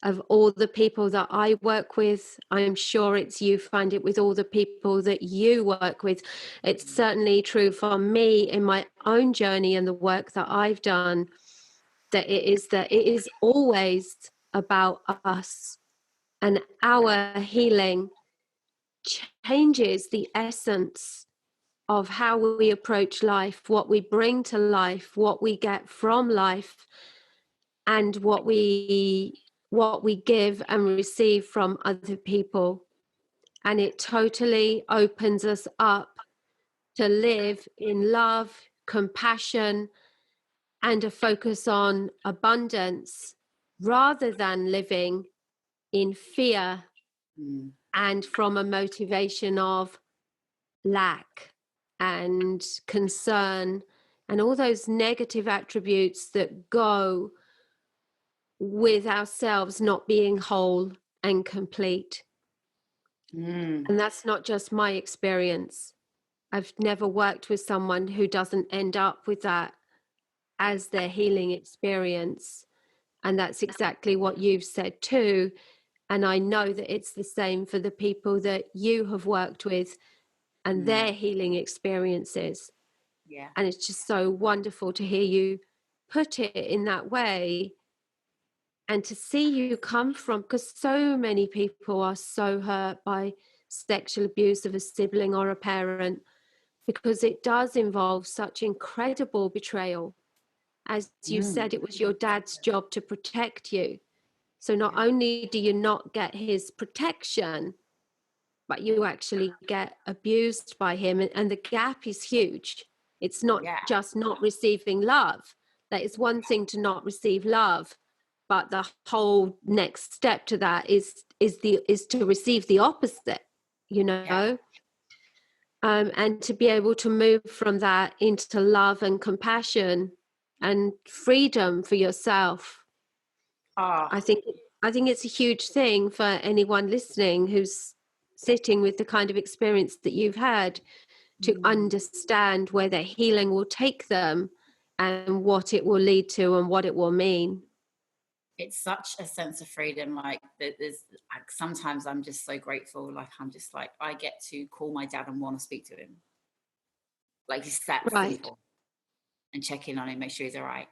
of all the people that I work with. I'm sure you find it with all the people that you work with. It's certainly true for me in my own journey and the work that I've done, that it is always about us, and our healing changes the essence of how we approach life, what we bring to life, what we get from life, and what we give and receive from other people. And it totally opens us up to live in love, compassion, and a focus on abundance, rather than living in fear and from a motivation of lack and concern and all those negative attributes that go with ourselves not being whole and complete. And that's not just my experience. I've never worked with someone who doesn't end up with that as their healing experience. And that's exactly what you've said too. And I know that it's the same for the people that you have worked with and their healing experiences. Yeah. And it's just so wonderful to hear you put it in that way, and to see you come from, because so many people are so hurt by sexual abuse of a sibling or a parent, because it does involve such incredible betrayal. As you said, it was your dad's job to protect you. So not only do you not get his protection, but you actually get abused by him. And the gap is huge. It's not just not receiving love. That is one thing to not receive love, but the whole next step to that is to receive the opposite, you know? and to be able to move from that into love and compassion and freedom for yourself. Ah, I think it's a huge thing for anyone listening who's sitting with the kind of experience that you've had, to understand where their healing will take them and what it will lead to and what it will mean. it's such a sense of freedom. Like, there's like, sometimes I'm just so grateful. Like, I'm just like, I get to call my dad and want to speak to him. Like, it's that Right. simple. And check in on him, make sure he's all right.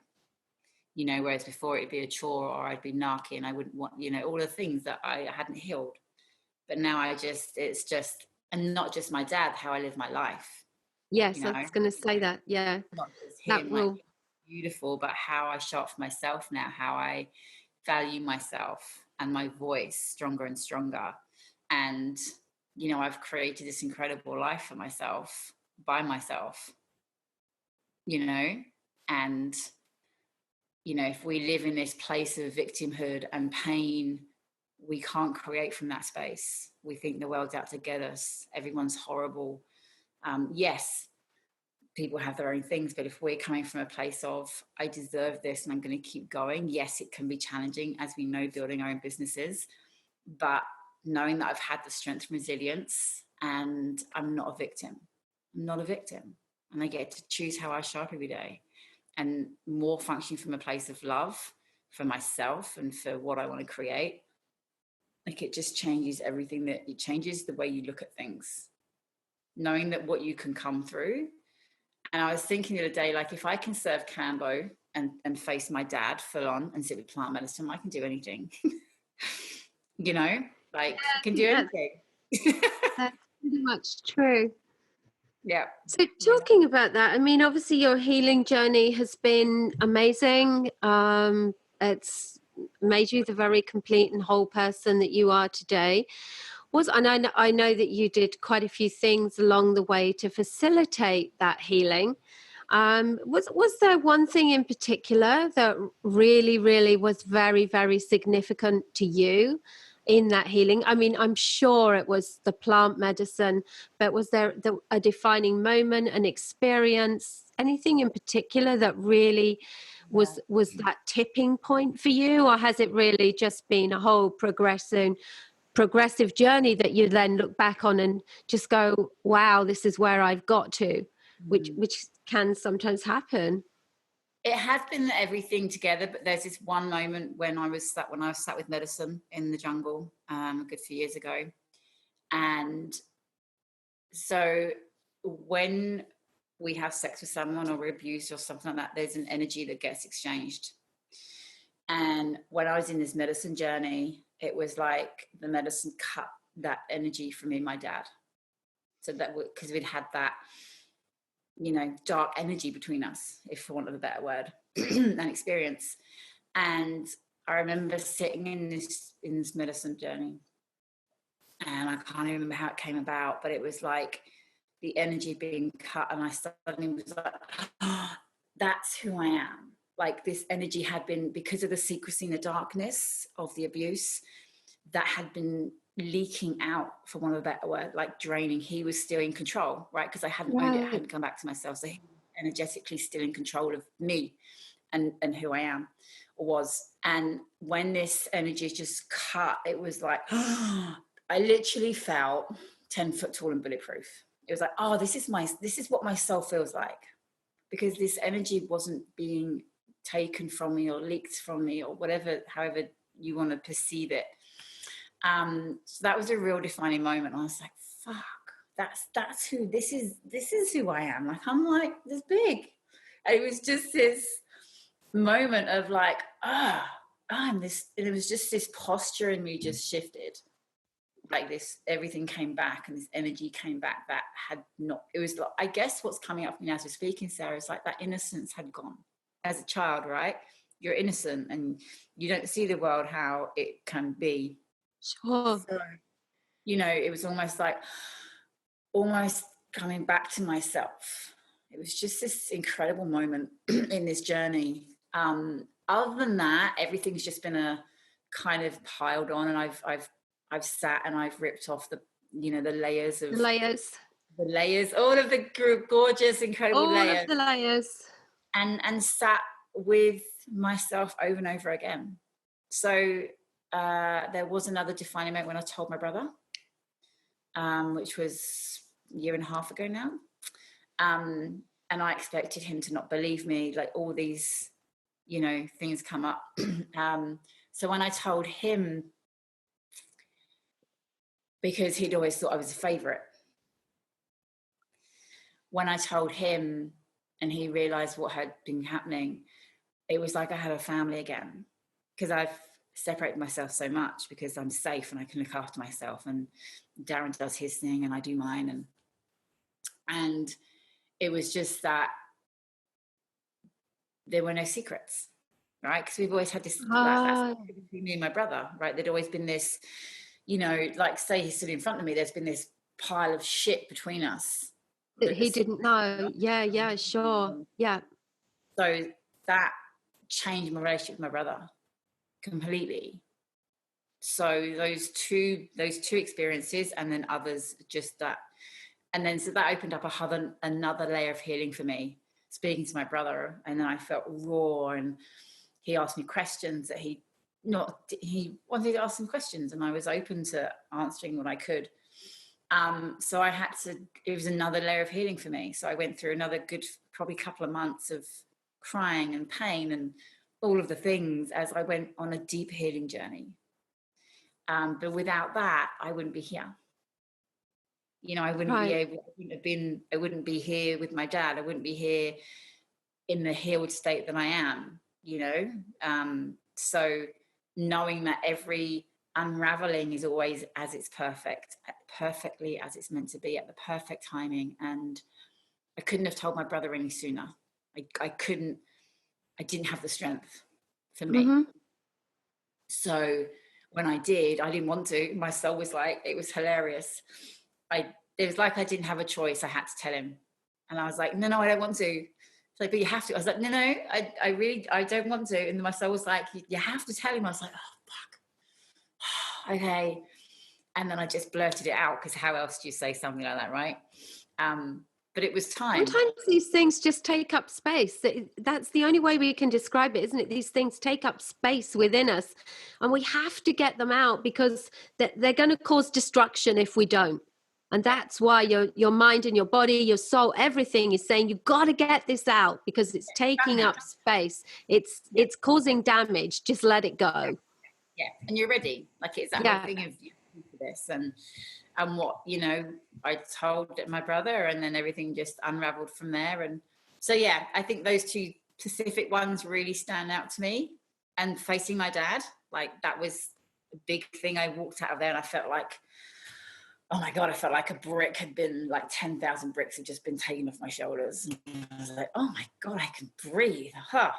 You know, whereas before it'd be a chore, or I'd be narky and I wouldn't want, you know, all the things that I hadn't healed. But now it's just, and not just my dad, how I live my life, you Yes, I know, was going to say that. Yeah, not just that him, like, will. beautiful, but how I show up for myself now, how I value myself and my voice stronger and stronger. And, you know, I've created this incredible life for myself by myself, you know, and, you know, if we live in this place of victimhood and pain, we can't create from that space. We think the world's out to get us. Everyone's horrible. Yes, people have their own things, but if we're coming from a place of, I deserve this and I'm going to keep going, yes, it can be challenging, as we know, building our own businesses, but knowing that I've had the strength and resilience, and I'm not a victim. I'm not a victim. And I get to choose how I show up every day, and more functioning from a place of love for myself and for what I want to create. Like, it just changes everything. That it changes the way you look at things, knowing that what you can come through. And I was thinking the other day, like, if I can serve Cambo and face my dad full on and sit with plant medicine, I can do anything. You know, like, I can do That's, anything. that's pretty much true. Yeah. So, talking about that, I mean, obviously, your healing journey has been amazing. It's made you the very complete and whole person that you are today. And I know that you did quite a few things along the way to facilitate that healing. Was there one thing in particular that really, really was very, very significant to you in that healing? I mean, I'm sure it was the plant medicine, but was there a defining moment, an experience, anything in particular that really was that tipping point for you, or has it really just been a whole progressive journey that you then look back on and just go, wow, this is where I've got to, which can sometimes happen. It has been everything together, but there's this one moment when I was sat with medicine in the jungle, a good few years ago. And so when we have sex with someone, or we're abused or something like that, there's an energy that gets exchanged. And when I was in this medicine journey, it was like the medicine cut that energy from me and my dad. So that, because we'd had that, you know, dark energy between us, if for want of a better word, an experience. And I remember sitting in this medicine journey, and I can't even remember how it came about, but it was like the energy being cut, and I suddenly was like, oh, that's who I am. Like, this energy had been, because of the secrecy and the darkness of the abuse, that had been leaking out, for want of a better word, like draining. He was still in control, right? Because I hadn't owned it, I hadn't come back to myself. So he was energetically still in control of me and who I am, or was. And when this energy just cut, it was like, oh, I literally felt 10 foot tall and bulletproof. It was like, oh, this is what my soul feels like, because this energy wasn't being taken from me or leaked from me, or whatever, however you want to perceive it. So that was a real defining moment. I was like, fuck, that's who this is who I am. Like, I'm like this big. And it was just this moment of like, I'm this, and it was just this posture in me just shifted. Like, this, everything came back, and this energy came back that had not, it was like, I guess what's coming up for me as we're speaking, Sarah, is like that innocence had gone. As a child, right? You're innocent and you don't see the world how it can be. Sure. So, you know, it was almost like, almost coming back to myself. It was just this incredible moment in this journey. Other than that, everything's just been a kind of piled on, and I've sat and I've ripped off the, you know, the layers of Layers. the layers, all of the gorgeous, incredible All layers. of the layers. And sat with myself over and over again. So there was another defining moment when I told my brother, which was a year and a half ago now. And I expected him to not believe me, like all these, you know, things come up. So when I told him, because he'd always thought I was a favorite, when I told him and he realized what had been happening, it was like I had a family again, because I've separated myself so much because I'm safe and I can look after myself, and Darren does his thing and I do mine, and it was just that there were no secrets, right? Because we've always had this, that's between me and my brother, right? There'd always been this, you know, like say he stood in front of me, there's been this pile of shit between us that he didn't know. Yeah, sure. Yeah. So that changed my relationship with my brother completely. So those two experiences, and then others, just that, and then so that opened up another layer of healing for me, speaking to my brother. And then I felt raw, and he asked me questions that he wanted to ask some questions, and I was open to answering what I could. So it was another layer of healing for me. So I went through another good, probably couple of months of crying and pain and all of the things as I went on a deep healing journey. But without that, I wouldn't be here. You know, I wouldn't be here with my dad. I wouldn't be here in the healed state that I am, you know? So knowing that every unraveling is always as it's perfectly as it's meant to be, at the perfect timing. And I couldn't have told my brother any sooner. I didn't have the strength for me. Mm-hmm. So when I didn't want to. My soul was like, it was hilarious. It was like I didn't have a choice. I had to tell him. And I was like, no, I don't want to. It's like, but you have to. I was like, no, I don't want to. And my soul was like, you have to tell him. I was like, oh, fuck. Okay. And then I just blurted it out, because how else do you say something like that, right? But it was time. Sometimes these things just take up space. That's the only way we can describe it, isn't it? These things take up space within us, and we have to get them out, because they're going to cause destruction if we don't. And that's why your mind and your body, your soul, everything is saying, you've got to get this out, because it's taking up space. It's causing damage. Just let it go. Yeah. And you're ready. Like, it's that whole thing of you for this, and what, you know, I told my brother, and then everything just unraveled from there. And so, yeah, I think those two specific ones really stand out to me. And facing my dad, like, that was a big thing. I walked out of there and I felt like, oh my God, I felt like a brick had been, like 10,000 bricks had just been taken off my shoulders. And I was like, oh my God, I can breathe. Huh.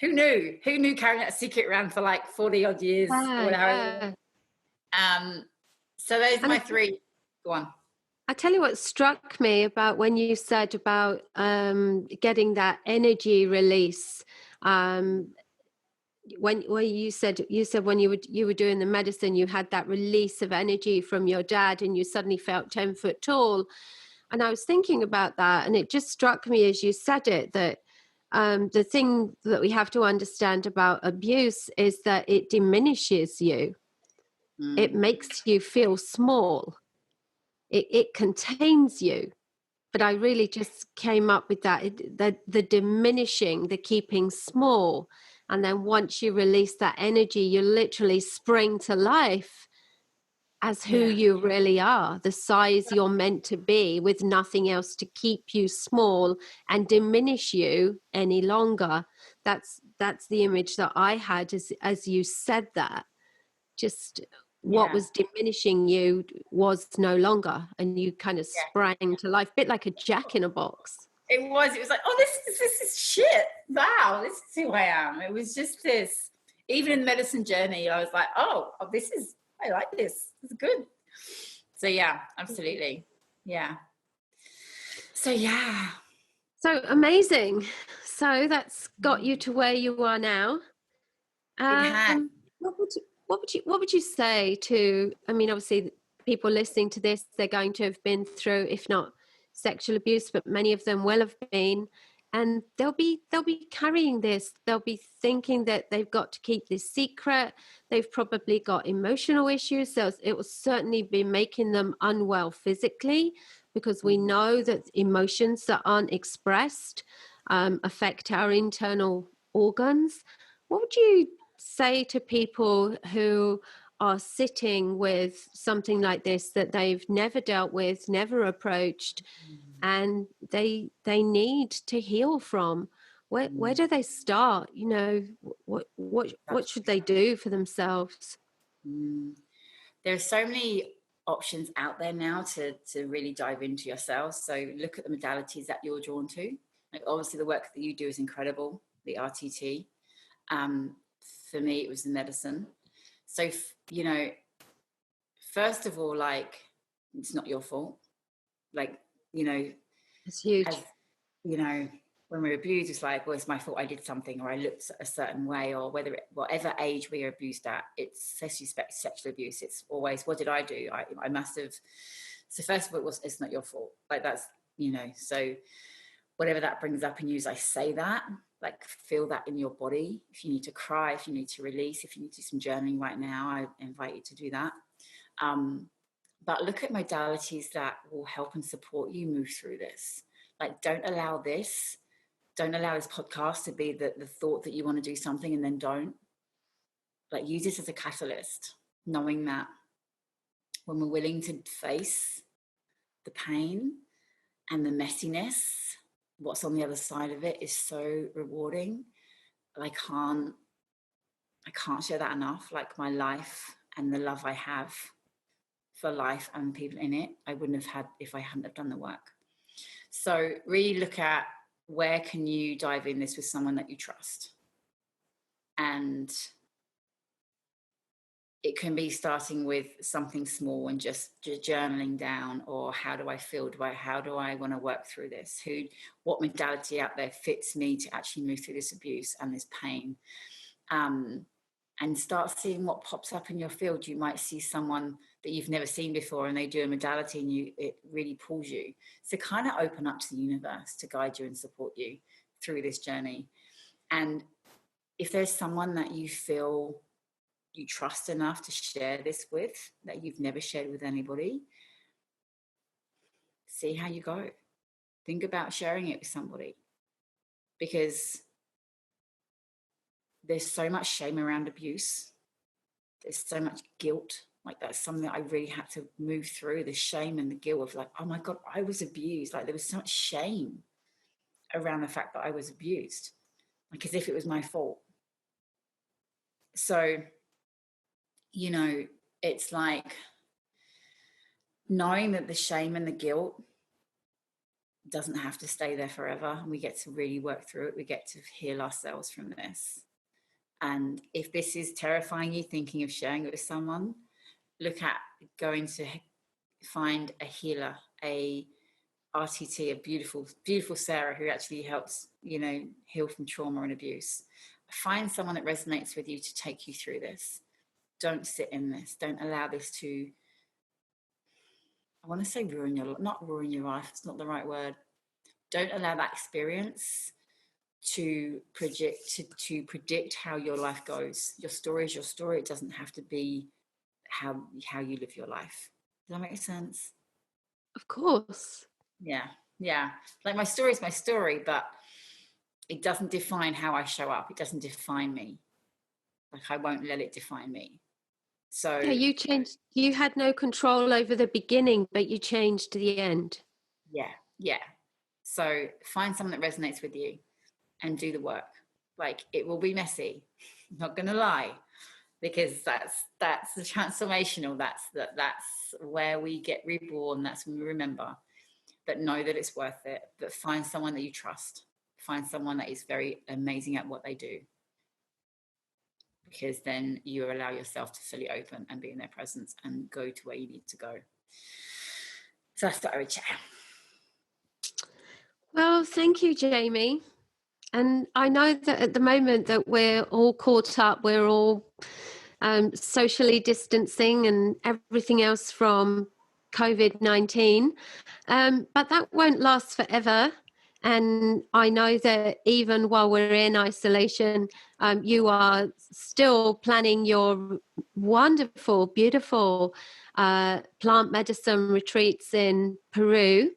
Who knew carrying that secret around for like 40 odd years or whatever. So those are my three. Go on. I tell you what struck me about when you said about getting that energy release. When you said when you were doing the medicine, you had that release of energy from your dad, and you suddenly felt 10 foot tall. And I was thinking about that, and it just struck me as you said it, that the thing that we have to understand about abuse is that it diminishes you. It makes you feel small. It contains you. But I really just came up with that, the diminishing, the keeping small. And then once you release that energy, you literally spring to life as who you really are, the size you're meant to be, with nothing else to keep you small and diminish you any longer. That's the image that I had as you said that. Just what was diminishing you was no longer, and you kind of sprang to life, a bit like a jack in a box. It was like, oh, this is shit. Wow, this is who I am. It was just this. Even in the medicine journey, I was like, oh, I like this. It's good. So yeah, absolutely. Yeah. So yeah. So amazing. So that's got you to where you are now. It has. What would you say to, I mean, obviously people listening to this, they're going to have been through, if not sexual abuse, but many of them will have been, and they'll be carrying this. They'll be thinking that they've got to keep this secret. They've probably got emotional issues, so it will certainly be making them unwell physically, because we know that emotions that aren't expressed affect our internal organs. What would you say to people who are sitting with something like this that they've never dealt with, never approached, and they need to heal from? Where do they start? You know, what should they do for themselves? There are so many options out there now to really dive into yourselves. So look at the modalities that you're drawn to. Like, obviously the work that you do is incredible, the RTT. For me, it was the medicine. So, you know, first of all, like, it's not your fault. Like, you know, It's huge. as, you know, when we're abused, it's like, well, it's my fault I did something, or I looked a certain way, or whatever age we are abused at, it's sexual abuse. It's always, what did I do? I must have. So first of all, it's not your fault. Like, that's, you know, so whatever that brings up in you, as I say that, like, feel that in your body. If you need to cry, if you need to release, if you need to do some journaling right now, I invite you to do that. But look at modalities that will help and support you move through this. Like, don't allow this podcast to be the thought that you want to do something and then don't. Like, use this as a catalyst, knowing that when we're willing to face the pain and the messiness, what's on the other side of it is so rewarding. I can't share that enough. Like, my life and the love I have for life and people in it, I wouldn't have had if I hadn't have done the work. So really look at, where can you dive in this with someone that you trust? And it can be starting with something small and just journaling down, or how do I feel? How do I want to work through this? What modality out there fits me to actually move through this abuse and this pain? And start seeing what pops up in your field. You might see someone that you've never seen before, and they do a modality, and it really pulls you. So kind of open up to the universe to guide you and support you through this journey. And if there's someone that you feel you trust enough to share this with, that you've never shared with anybody, see how you go. Think about sharing it with somebody, because there's so much shame around abuse. There's so much guilt. Like, that's something that I really had to move through, the shame and the guilt of, like, oh my God, I was abused. Like, there was so much shame around the fact that I was abused, like, as if it was my fault. So, you know, it's like knowing that the shame and the guilt doesn't have to stay there forever. We get to really work through it. We get to heal ourselves from this. And if this is terrifying you, thinking of sharing it with someone, look at going to find a healer, a RTT, a beautiful, beautiful Sarah, who actually helps, you know, heal from trauma and abuse. Find someone that resonates with you to take you through this. Don't sit in this. Don't allow this to, I want to say not ruin your life. It's not the right word. Don't allow that experience to predict how your life goes. Your story is your story. It doesn't have to be how you live your life. Does that make sense? Of course. Yeah. Like, my story is my story, but it doesn't define how I show up. It doesn't define me. Like, I won't let it define me. So yeah, you changed. You had no control over the beginning, but you changed the end. Yeah. So find someone that resonates with you and do the work. Like, it will be messy. I'm not gonna lie, because that's the transformational. That's where we get reborn. That's when we remember. But know that it's worth it. But find someone that you trust. Find someone that is very amazing at what they do, because then you allow yourself to fully open and be in their presence and go to where you need to go. So that's what I would share. Well, thank you, Jaimee. And I know that at the moment that we're all caught up, we're all socially distancing and everything else from COVID-19, but that won't last forever. And I know that even while we're in isolation, you are still planning your wonderful, beautiful plant medicine retreats in Peru.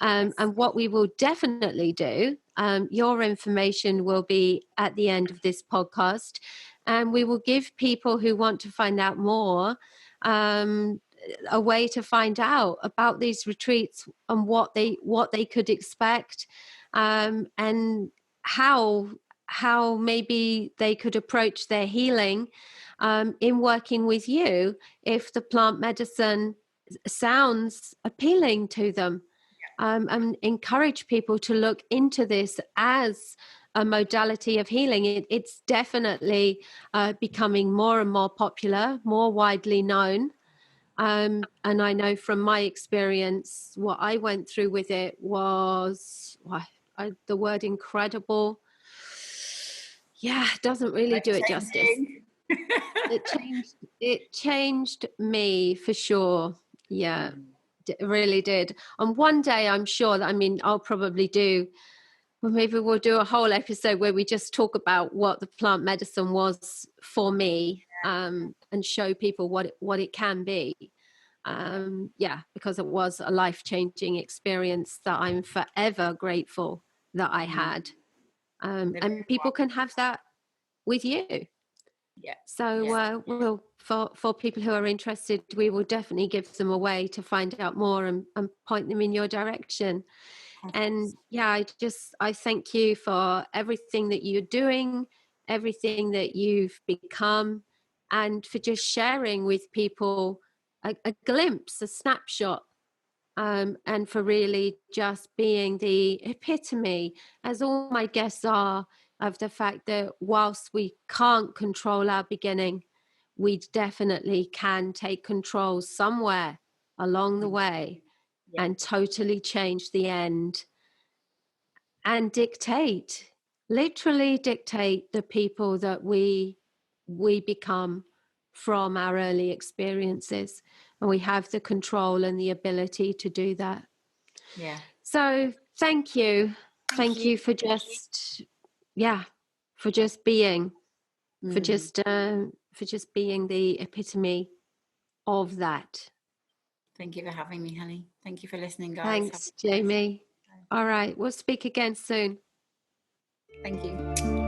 And what we will definitely do, your information will be at the end of this podcast, and we will give people who want to find out more a way to find out about these retreats and what they could expect, and how maybe they could approach their healing in working with you if the plant medicine sounds appealing to them. And encourage people to look into this as a modality of healing. It's definitely becoming more and more popular, more widely known. And I know from my experience, what I went through with it was the word incredible. Yeah, doesn't really do it justice. It changed me for sure. Yeah. It really did. And one day I'm sure that, I'll probably maybe we'll do a whole episode where we just talk about what the plant medicine was for me, and show people what it can be. Because it was a life-changing experience that I'm forever grateful that I had. And people can have that with you. Yeah. So we'll, for people who are interested, we will definitely give them a way to find out more and point them in your direction. And I thank you for everything that you're doing, everything that you've become, and for just sharing with people a glimpse, a snapshot, and for really just being the epitome, as all my guests are, of the fact that whilst we can't control our beginning, we definitely can take control somewhere along the way and totally change the end and literally dictate the people that we become from our early experiences. And we have the control and the ability to do that. Yeah. So thank you. Thank you for just, for just being, for just being the epitome of that. Thank you for having me, honey. Thank you for listening, guys. Thanks, Jaimee. All right, we'll speak again soon. Thank you.